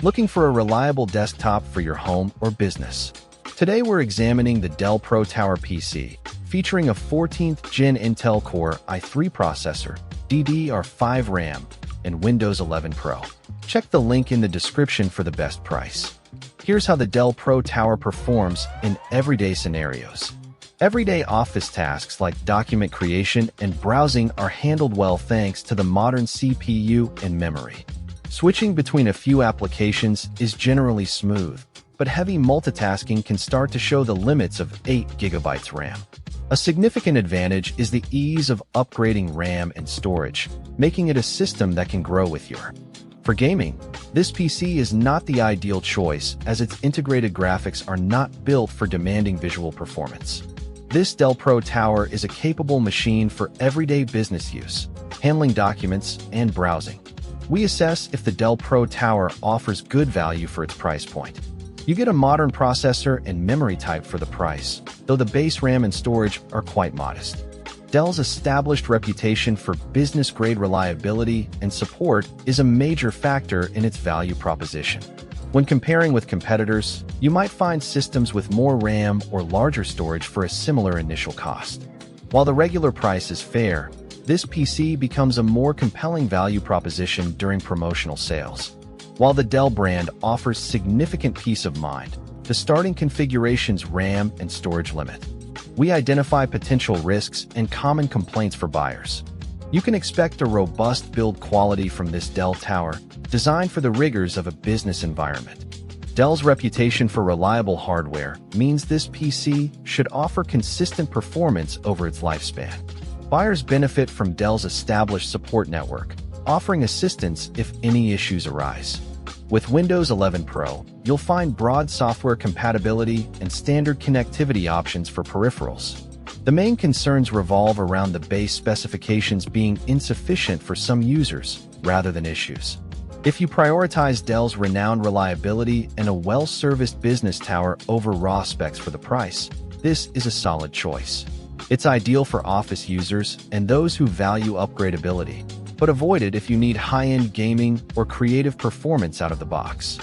Looking for a reliable desktop for your home or business? Today we're examining the Dell Pro Tower PC, featuring a 14th Gen Intel Core i3 processor, DDR5 RAM, and Windows 11 Pro. Check the link in the description for the best price. Here's how the Dell Pro Tower performs in everyday scenarios. Everyday office tasks like document creation and browsing are handled well thanks to the modern CPU and memory. Switching between a few applications is generally smooth, but heavy multitasking can start to show the limits of 8 GB RAM. A significant advantage is the ease of upgrading RAM and storage, making it a system that can grow with you. For gaming, this PC is not the ideal choice as its integrated graphics are not built for demanding visual performance. This Dell Pro Tower is a capable machine for everyday business use, handling documents and browsing. We assess if the Dell Pro Tower offers good value for its price point. You get a modern processor and memory type for the price, though the base RAM and storage are quite modest. Dell's established reputation for business-grade reliability and support is a major factor in its value proposition. When comparing with competitors, you might find systems with more RAM or larger storage for a similar initial cost. While the regular price is fair, this PC becomes a more compelling value proposition during promotional sales. While the Dell brand offers significant peace of mind, the starting configuration's RAM and storage limit. We identify potential risks and common complaints for buyers. You can expect a robust build quality from this Dell Tower, designed for the rigors of a business environment. Dell's reputation for reliable hardware means this PC should offer consistent performance over its lifespan. Buyers benefit from Dell's established support network, offering assistance if any issues arise. With Windows 11 Pro, you'll find broad software compatibility and standard connectivity options for peripherals. The main concerns revolve around the base specifications being insufficient for some users, rather than issues. If you prioritize Dell's renowned reliability and a well-serviced business tower over raw specs for the price, this is a solid choice. It's ideal for office users and those who value upgradability, but avoid it if you need high-end gaming or creative performance out of the box.